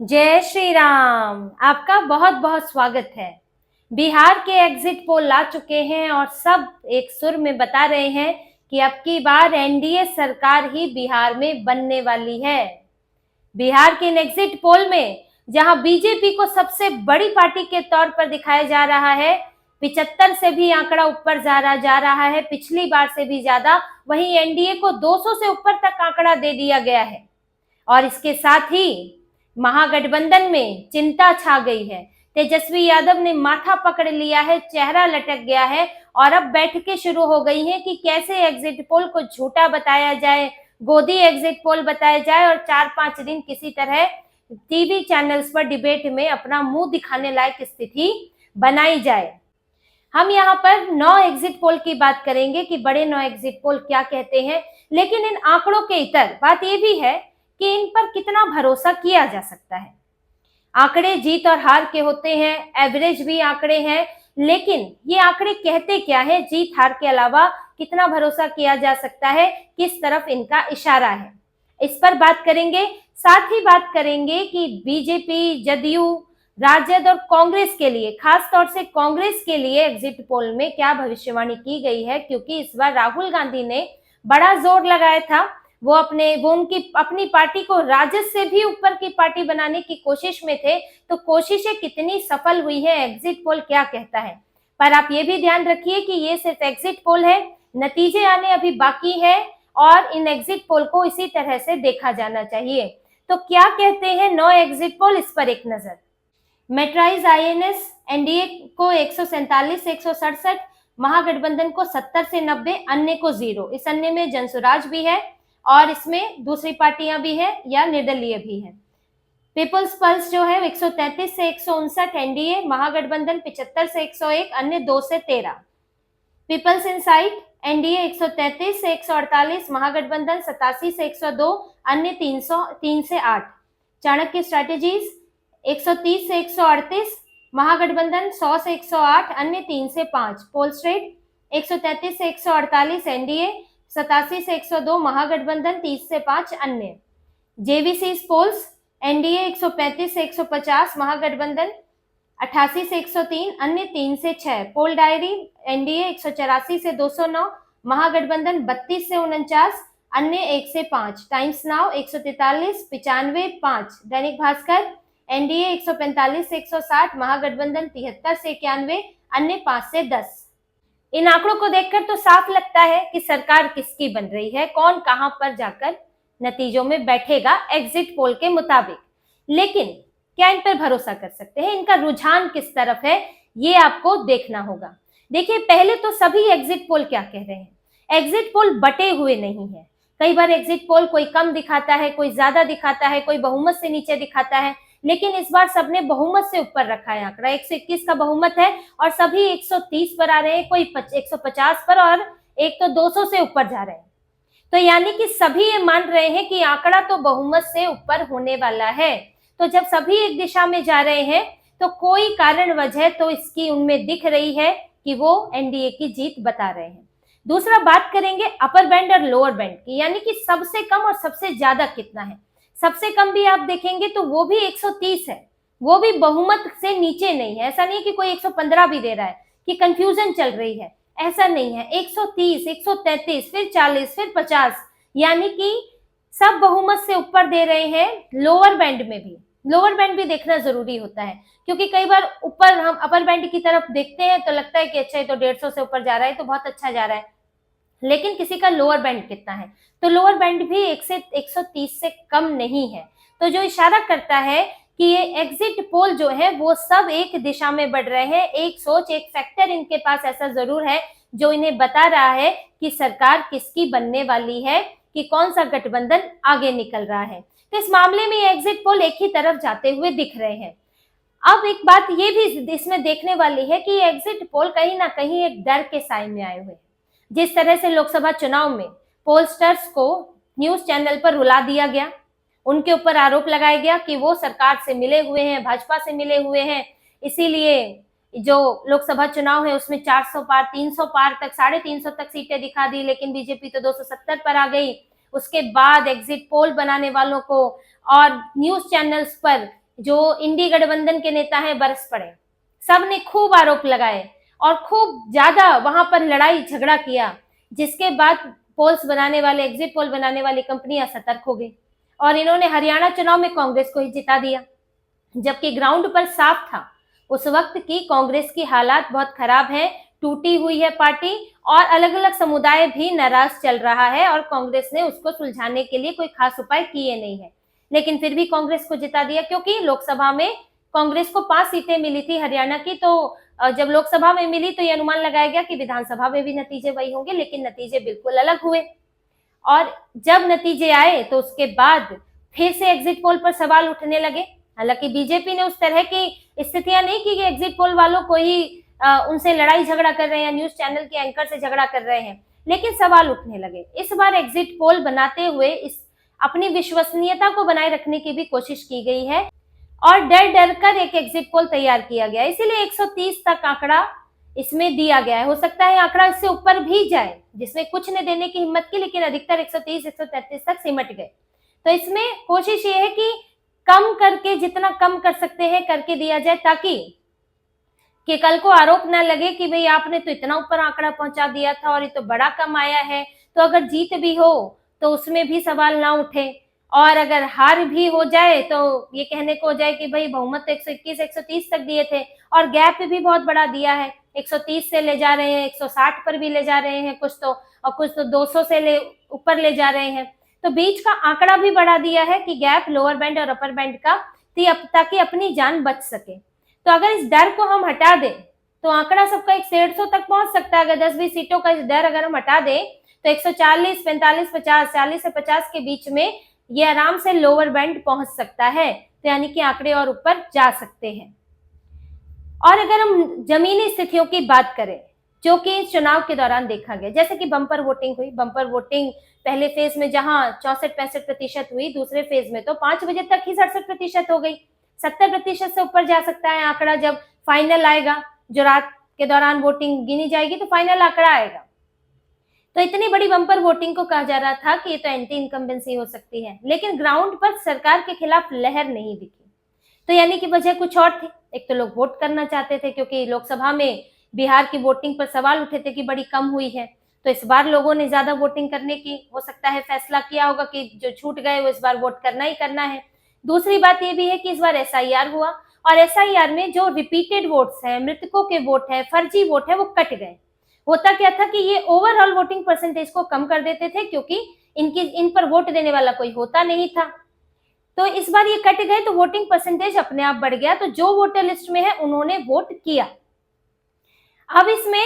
जय श्री राम। आपका बहुत बहुत स्वागत है। बिहार के एग्जिट पोल ला चुके हैं और सब एक सुर में बता रहे हैं कि अब की बार एनडीए सरकार ही बिहार में बनने वाली है। बिहार के इन एग्जिट पोल में जहां बीजेपी को सबसे बड़ी पार्टी के तौर पर दिखाया जा रहा है, 75 से भी आंकड़ा ऊपर जा रहा है, पिछली बार से भी ज्यादा। वहीं एनडीए को 200 से ऊपर तक आंकड़ा दे दिया गया है और इसके साथ ही महागठबंधन में चिंता छा गई है। तेजस्वी यादव ने माथा पकड़ लिया है, चेहरा लटक गया है और अब बैठकें शुरू हो गई हैं कि कैसे एग्जिट पोल को झूठा बताया जाए, गोदी एग्जिट पोल बताया जाए और 4-5 दिन किसी तरह टीवी चैनल्स पर डिबेट में अपना मुंह दिखाने लायक स्थिति बनाई जाए। हम यहाँ पर 9 एग्जिट पोल की बात करेंगे कि बड़े 9 एग्जिट पोल क्या कहते हैं, लेकिन इन आंकड़ों के इतर बात यह भी है कि इन पर कितना भरोसा किया जा सकता है। आंकड़े जीत और हार के होते हैं, एवरेज भी आंकड़े हैं, लेकिन ये आंकड़े कहते क्या है, जीत हार के अलावा कितना भरोसा किया जा सकता है, किस तरफ इनका इशारा है, इस पर बात करेंगे। साथ ही बात करेंगे कि बीजेपी, जदयू, राजद और कांग्रेस के लिए, खास तौर से कांग्रेस के लिए एग्जिट पोल में क्या भविष्यवाणी की गई है, क्योंकि इस बार राहुल गांधी ने बड़ा जोर लगाया था। वो उनकी अपनी पार्टी को राजद से भी ऊपर की पार्टी बनाने की कोशिश में थे, तो कोशिशें कितनी सफल हुई है, एग्जिट पोल क्या कहता है। पर आप ये भी ध्यान रखिए कि ये सिर्फ एग्जिट पोल है, नतीजे आने अभी बाकी है और इन एग्जिट पोल को इसी तरह से देखा जाना चाहिए। तो क्या कहते हैं 9 एग्जिट पोल, इस पर एक नजर। मेट्राइज आईएनएस एनडीए को 147 से 167, महागठबंधन को 70 से 90, अन्य को 0। इस अन्य में जनसुराज भी है और इसमें दूसरी पार्टियां भी हैं या निर्दलीय भी हैं। पीपल्स पल्स जो है 133 से 159 एनडीए, महागठबंधन 75 से 101, अन्य 2 से 13। पीपल्स इनसाइट एनडीए 133 से 148, महागठबंधन 87 से 102, अन्य 3 से 8। चाणक्य स्ट्रैटेजीज 130 से 138, महागठबंधन 100 से 108, अन्य 3 से 5। पोलस्ट्रेट 133 से 148 एनडीए, 87 से 102, महागठबंधन 30 से 5, अन्य। जेवीसी पोल्स एनडीए 135 से 150, महागठबंधन 88 से 103, अन्य 3 से 6। पोल डायरी एनडीए 184 से 209, महागठबंधन 32 से 49, अन्य 1 से 5। Times now 143, 95, 5। Dainik Bhaskar NDA 145 से 160, महागठबंधन 73 से 91, अन्य 5 से 10। इन आंकड़ों को देखकर तो साफ लगता है कि सरकार किसकी बन रही है, कौन कहां पर जाकर नतीजों में बैठेगा एग्जिट पोल के मुताबिक। लेकिन क्या इन पर भरोसा कर सकते हैं, इनका रुझान किस तरफ है, ये आपको देखना होगा। देखिए, पहले तो सभी एग्जिट पोल क्या कह रहे हैं, एग्जिट पोल बटे हुए नहीं है। कई बार एग्जिट पोल कोई कम दिखाता है, कोई ज्यादा दिखाता है, कोई बहुमत से नीचे दिखाता है, लेकिन इस बार सबने बहुमत से ऊपर रखा है आंकड़ा। 121 का बहुमत है और सभी 130 पर आ रहे हैं, कोई 150 पर और एक तो 200 से ऊपर जा रहे हैं। तो यानी कि सभी ये मान रहे हैं कि आंकड़ा तो बहुमत से ऊपर होने वाला है। तो जब सभी एक दिशा में जा रहे हैं तो कोई कारण वजह तो इसकी उनमें दिख रही है कि वो एनडीए की जीत बता रहे हैं। दूसरा बात करेंगे अपर बैंड और लोअर बैंड की, यानी कि सबसे कम और सबसे ज्यादा कितना है। सबसे कम भी आप देखेंगे तो वो भी 130 है, वो भी बहुमत से नीचे नहीं है। ऐसा नहीं है कि कोई 115 भी दे रहा है कि कंफ्यूजन चल रही है, ऐसा नहीं है। 130, 133, फिर 40, फिर 50, यानी कि सब बहुमत से ऊपर दे रहे हैं। लोअर बैंड में भी, लोअर बैंड भी देखना जरूरी होता है, क्योंकि कई बार ऊपर हम अपर बैंड की तरफ देखते हैं तो लगता है कि अच्छा ये तो 150 से ऊपर जा रहा है, तो बहुत अच्छा जा रहा है, लेकिन किसी का लोअर बैंड कितना है, तो लोअर बैंड भी 1 से 130 से कम नहीं है। तो जो इशारा करता है कि ये एग्जिट पोल जो है वो सब एक दिशा में बढ़ रहे हैं। एक सोच, एक फैक्टर इनके पास ऐसा जरूर है जो इन्हें बता रहा है कि सरकार किसकी बनने वाली है, कि कौन सा गठबंधन आगे निकल रहा है। तो इस मामले में एग्जिट पोल एक ही तरफ जाते हुए दिख रहे हैं। अब एक बात ये भी इसमें देखने वाली है कि एग्जिट पोल कहीं ना कहीं एक डर के साए में आए हुए हैं। जिस तरह से लोकसभा चुनाव में पोलस्टर्स को न्यूज चैनल पर रुला दिया गया, उनके ऊपर आरोप लगाया गया कि वो सरकार से मिले हुए हैं, भाजपा से मिले हुए हैं, इसीलिए जो लोकसभा चुनाव है उसमें 400 पार, 300 पार तक, 350 तक सीटें दिखा दी, लेकिन बीजेपी तो 270 पर आ गई। उसके बाद एग्जिट पोल बनाने वालों को और न्यूज चैनल्स पर जो इंडी गठबंधन के नेता हैं बरस पड़े। सब ने खूब आरोप लगाए और खूब ज्यादा वहां पर लड़ाई झगड़ा किया, जिसके बाद पोल्स बनाने वाले, एग्जिट पोल बनाने वाली कंपनियां सतर्क हो गई और इन्होंने हरियाणा चुनाव में कांग्रेस को ही जिता दिया, जबकि ग्राउंड पर साफ था उस वक्त की कांग्रेस की हालात बहुत खराब है, टूटी हुई है पार्टी और अलग अलग समुदाय भी नाराज चल रहा है और कांग्रेस ने उसको सुलझाने के लिए कोई खास उपाय किए नहीं है। लेकिन फिर भी कांग्रेस को जिता दिया, क्योंकि लोकसभा में कांग्रेस को 5 सीटें मिली थी हरियाणा की, तो जब लोकसभा में मिली तो ये अनुमान लगाया गया कि विधानसभा में भी नतीजे वही होंगे, लेकिन नतीजे बिल्कुल अलग हुए। और जब नतीजे आए तो उसके बाद फिर से एग्जिट पोल पर सवाल उठने लगे। हालांकि बीजेपी ने उस तरह की स्थितियां नहीं की कि एग्जिट पोल वालों को ही उनसे लड़ाई झगड़ा कर रहे हैं, न्यूज चैनल के एंकर से झगड़ा कर रहे हैं, लेकिन सवाल उठने लगे। इस बार एग्जिट पोल बनाते हुए इस अपनी विश्वसनीयता को बनाए रखने की भी कोशिश की गई है और डर डर कर एक एग्जिट पोल तैयार किया गया, इसीलिए 130 तक आंकड़ा इसमें दिया गया है। हो सकता है आंकड़ा इससे ऊपर भी जाए, जिसमें कुछ ने देने की हिम्मत की, लेकिन अधिकतर 130 133 तक सिमट गए। तो इसमें कोशिश ये है कि कम करके, जितना कम कर सकते हैं करके दिया जाए, ताकि कि कल को आरोप ना लगे कि भाई आपने तो इतना ऊपर आंकड़ा पहुंचा दिया था और ये तो बड़ा कम आया है। तो अगर जीत भी हो तो उसमें भी सवाल ना उठे, और अगर हार भी हो जाए तो ये कहने को हो जाए कि भाई बहुमत 121 130 तक दिए थे और गैप भी बहुत बड़ा दिया है, 130 से ले जा रहे हैं, 160 पर भी ले जा रहे हैं कुछ तो, और कुछ तो 200 से ले ऊपर ले जा रहे हैं। तो बीच का आंकड़ा भी बढ़ा दिया है कि गैप लोअर बैंड और अपर बैंड का, ताकि अपनी जान बच सके। तो अगर इस डर को हम हटा दें तो आंकड़ा सबका 150 तक पहुंच सकता है। अगर 10-20 सीटों का इस डर अगर हम हटा दें तो 140 45 50 40 से 50 के बीच में ये आराम से लोअर बैंड पहुंच सकता है, तो यानी कि आंकड़े और ऊपर जा सकते हैं। और अगर हम जमीनी स्थितियों की बात करें जो कि चुनाव के दौरान देखा गया, जैसे कि बम्पर वोटिंग हुई, बम्पर वोटिंग पहले फेज में जहां 64-65% हुई, दूसरे फेज में तो 5 बजे तक ही 67% हो गई। 70% से ऊपर जा सकता है आंकड़ा जब फाइनल आएगा, जो रात के दौरान वोटिंग गिनी जाएगी तो फाइनल आंकड़ा आएगा। तो इतनी बड़ी बम्पर वोटिंग को कहा जा रहा था कि ये तो एंटी इनकम्बेंसी हो सकती है, लेकिन ग्राउंड पर सरकार के खिलाफ लहर नहीं दिखी। तो यानी कि वजह कुछ और थी। एक तो लोग वोट करना चाहते थे, क्योंकि लोकसभा में बिहार की वोटिंग पर सवाल उठे थे कि बड़ी कम हुई है, तो इस बार लोगों ने ज्यादा वोटिंग करने की हो सकता है फैसला किया होगा कि जो छूट गए वो इस बार वोट करना ही करना है। दूसरी बात ये भी है कि इस बार एसआईआर हुआ और एसआईआर में जो रिपीटेड वोट्स हैं, मृतकों के वोट है, फर्जी वोट है, वो कट गए। होता क्या था कि ये ओवरऑल वोटिंग परसेंटेज को कम कर देते थे, क्योंकि इन पर वोट देने वाला कोई होता नहीं था। तो इस बार ये कट गए तो वोटिंग परसेंटेज अपने आप बढ़ गया, तो जो वोटर लिस्ट में है उन्होंने वोट किया। अब इसमें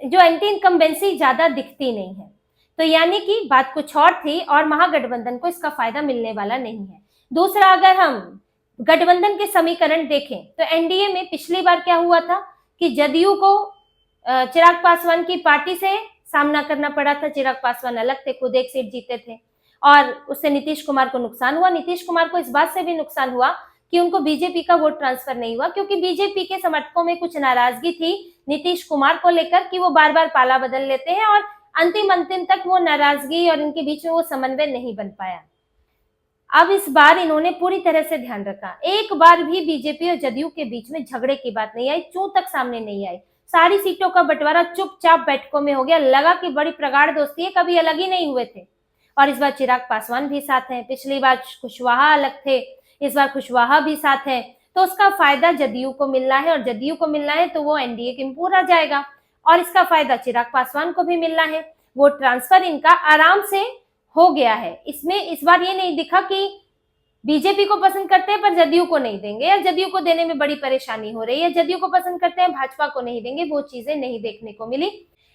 जो एंटी इनकम्बेंसी ज्यादा दिखती नहीं है, तो यानी कि बात कुछ और थी और महागठबंधन को इसका फायदा मिलने वाला नहीं है। दूसरा, अगर हम गठबंधन के समीकरण देखें तो एनडीए में पिछली बार क्या हुआ था कि जदयू को चिराग पासवान की पार्टी से सामना करना पड़ा था। चिराग पासवान अलग थे, खुद एक सीट जीते थे और उससे नीतीश कुमार को नुकसान हुआ। नीतीश कुमार को इस बात से भी नुकसान हुआ कि उनको बीजेपी का वोट ट्रांसफर नहीं हुआ, क्योंकि बीजेपी के समर्थकों में कुछ नाराजगी थी नीतीश कुमार को लेकर कि वो बार बार पाला बदल लेते हैं और अंतिम तक वो नाराजगी और इनके बीच में वो समन्वय नहीं बन पाया। अब इस बार इन्होंने पूरी तरह से ध्यान रखा, एक बार भी बीजेपी और जदयू के बीच में झगड़े की बात नहीं आई, चूं तक सामने नहीं आई। सारी सीटों का बंटवारा चुपचाप बैठकों में हो गया। लगा कि बड़ी प्रगाढ़ दोस्ती है, कभी अलग ही नहीं हुए थे। और इस बार चिराग पासवान भी साथ हैं, पिछली बार कुशवाहा अलग थे, इस बार कुशवाहा भी साथ हैं, तो उसका फायदा जदयू को मिलना है और जदयू को मिलना है तो वो एनडीए के पूरा जाएगा और इसका फायदा चिराग पासवान को भी मिलना है। वो ट्रांसफर इनका आराम से हो गया है। इसमें इस बार ये नहीं दिखा कि बीजेपी को पसंद करते हैं पर जदयू को नहीं देंगे, या जदयू को देने में बड़ी परेशानी हो रही है, जदयू को पसंद करते हैं भाजपा को नहीं देंगे, वो चीजें नहीं देखने को मिली।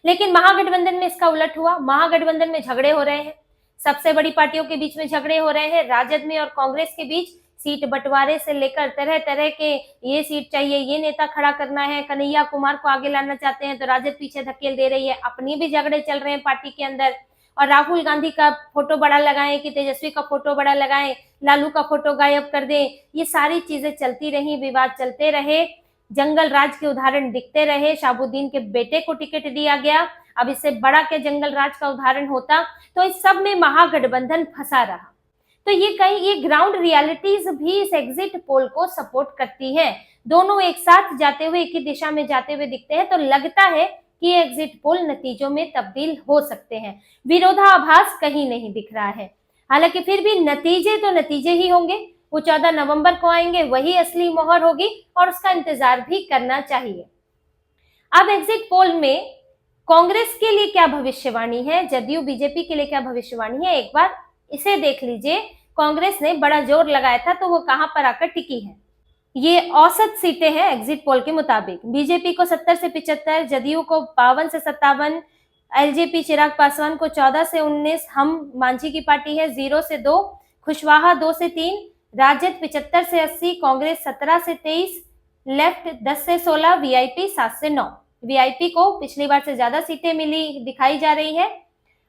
लेकिन महागठबंधन में इसका उलट हुआ। महागठबंधन में झगड़े हो रहे हैं, सबसे बड़ी पार्टियों के बीच में झगड़े हो रहे हैं। राजद में और कांग्रेस के बीच सीट बंटवारे से लेकर तरह तरह के, ये सीट चाहिए, ये नेता खड़ा करना है, कन्हैया कुमार को आगे लाना चाहते हैं तो राजद पीछे धकेल दे रही है, अपनी भी झगड़े चल रहे हैं पार्टी के अंदर। और राहुल गांधी का फोटो बड़ा लगाएं कि तेजस्वी का फोटो बड़ा लगाएं, लालू का फोटो गायब कर दें, ये सारी चीजें चलती रही, विवाद चलते रहे, जंगल राज के उदाहरण दिखते रहे। शाहबुद्दीन के बेटे को टिकट दिया गया, अब इससे बड़ा क्या जंगल राज का उदाहरण होता। तो इस सब में महागठबंधन फंसा रहा। तो ये ग्राउंड रियलिटीज भी इस एग्जिट पोल को सपोर्ट करती हैं। दोनों एक साथ जाते हुए, एक ही दिशा में जाते हुए दिखते हैं, तो लगता है कि ये एग्जिट पोल नतीजों में तब्दील हो सकते हैं। विरोधाभास कहीं नहीं दिख रहा है। हालांकि फिर भी नतीजे तो नतीजे ही होंगे, वो 14 नवंबर को आएंगे, वही असली मोहर होगी और उसका इंतजार भी करना चाहिए। अब एग्जिट पोल में कांग्रेस के लिए क्या भविष्यवाणी है, जदयू बीजेपी के लिए क्या भविष्यवाणी है, एक बार इसे देख लीजिए। कांग्रेस ने बड़ा जोर लगाया था, तो वो कहां पर आकर टिकी है। ये औसत सीटें हैं एग्जिट पोल के मुताबिक। बीजेपी को 70 से 75, जदयू को 52 से 57, एलजेपी चिराग पासवान को 14 से 19, हम मांझी की पार्टी है 0 से 2, खुशवाहा 2 से 3, राजद 75 से 80, कांग्रेस 17 से 23, लेफ्ट 10 से 16, वीआईपी 7 से 9। वीआईपी को पिछली बार से ज्यादा सीटें मिली दिखाई जा रही है।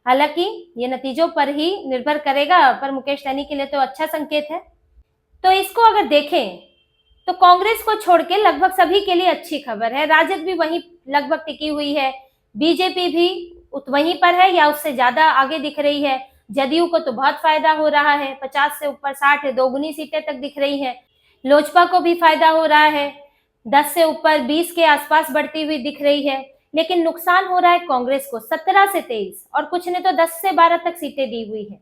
हालांकि ये नतीजों पर ही निर्भर करेगा, पर मुकेश सहनी के लिए तो अच्छा संकेत है। तो इसको अगर देखें तो कांग्रेस को छोड़ के लगभग सभी के लिए अच्छी खबर है। राजद भी वहीं लगभग टिकी हुई है, बीजेपी भी वहीं पर है या उससे ज्यादा आगे दिख रही है। जदयू को तो बहुत फायदा हो रहा है, 50 से ऊपर 60 दोगुनी सीटें तक दिख रही हैं। लोजपा को भी फायदा हो रहा है, 10 से ऊपर 20 के आसपास बढ़ती हुई दिख रही है। लेकिन नुकसान हो रहा है कांग्रेस को 17 से 23, और कुछ ने तो 10 से 12 तक सीटें दी हुई है।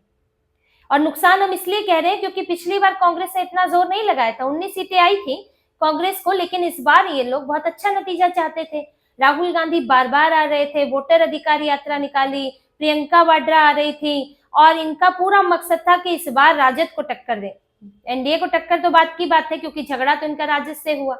और नुकसान हम इसलिए कह रहे हैं क्योंकि पिछली बार कांग्रेस ने इतना जोर नहीं लगाया था, 19 सीटें आई थी कांग्रेस को, लेकिन इस बार ये लोग बहुत अच्छा नतीजा चाहते थे। राहुल गांधी बार बार आ रहे थे, वोटर अधिकार यात्रा निकाली, प्रियंका वाड्रा आ रही थी, और इनका पूरा मकसद था कि इस बार राजद को टक्कर दे। एनडीए को टक्कर तो बात की बात है, क्योंकि झगड़ा तो इनका राजद से हुआ,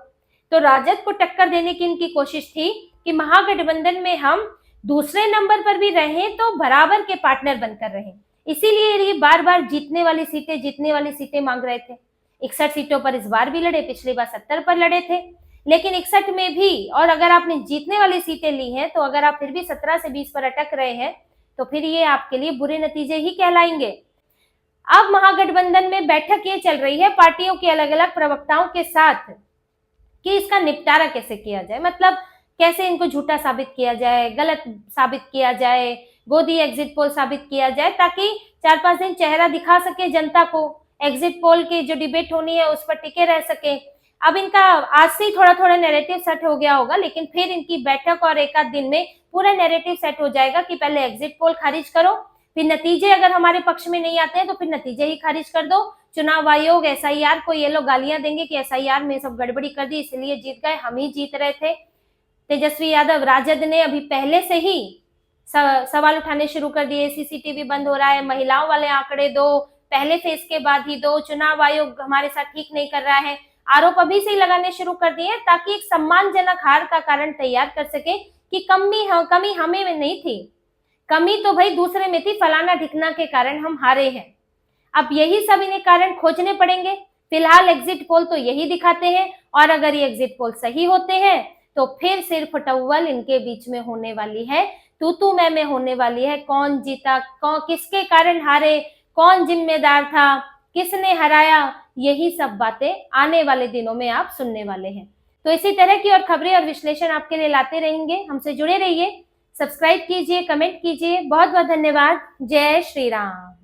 तो राजद को टक्कर देने की इनकी कोशिश थी कि महागठबंधन में हम दूसरे नंबर पर भी रहें तो बराबर के पार्टनर बनकर रहें। इसीलिए ये बार बार जीतने वाली सीटें मांग रहे थे। 61 सीटों पर इस बार भी लड़े, पिछली बार 70 पर लड़े थे, लेकिन 61 में भी, और अगर आपने जीतने वाली सीटें ली हैं तो अगर आप फिर भी 17 से 20 पर अटक रहे हैं तो फिर ये आपके लिए बुरे नतीजे ही कहलाएंगे। अब महागठबंधन में बैठक ये चल रही है पार्टियों के अलग अलग प्रवक्ताओं के साथ कि इसका निपटारा कैसे किया जाए, मतलब कैसे इनको झूठा साबित किया जाए, गलत साबित किया जाए, गोदी एग्जिट पोल साबित किया जाए, ताकि 4-5 दिन चेहरा दिखा सके जनता को, एग्जिट पोल की जो डिबेट होनी है उस पर टिके रह सके। अब इनका आज से ही थोड़ा थोड़ा नैरेटिव सेट हो गया होगा, लेकिन फिर इनकी बैठक और एक आध दिन में पूरा नैरेटिव सेट हो जाएगा कि पहले एग्जिट पोल खारिज करो, फिर नतीजे अगर हमारे पक्ष में नहीं आते हैं तो फिर नतीजे ही खारिज कर दो। चुनाव आयोग एसआईआर को ये लोग गालियां देंगे कि एसआईआर में सब गड़बड़ी कर दी इसलिए जीत गए, हम ही जीत रहे थे। तेजस्वी यादव राजद ने अभी पहले से ही सवाल उठाने शुरू कर दिए, सीसीटीवी बंद हो रहा है, महिलाओं वाले आंकड़े दो, पहले फेज के बाद ही दो, चुनाव आयोग हमारे साथ ठीक नहीं कर रहा है, आरोप अभी से ही लगाने शुरू कर दिए ताकि एक सम्मानजनक हार का कारण तैयार कर सके कि कमी हमें में नहीं थी, कमी तो भाई दूसरे में थी, फलाना ढिकना के कारण हम हारे हैं। अब यही सब इन्हें कारण खोजने पड़ेंगे। फिलहाल एग्जिट पोल तो यही दिखाते हैं, और अगर ये एग्जिट पोल सही होते हैं तो फिर सिर्फ टव्वल इनके बीच में होने वाली है, तू मैं होने वाली है। कौन जीता, कौन किसके कारण हारे, कौन जिम्मेदार था, किसने हराया, यही सब बातें आने वाले दिनों में आप सुनने वाले हैं। तो इसी तरह की और खबरें और विश्लेषण आपके लिए लाते रहेंगे, हमसे जुड़े रहिए, सब्सक्राइब कीजिए, कमेंट कीजिए। बहुत बहुत धन्यवाद। जय श्री राम।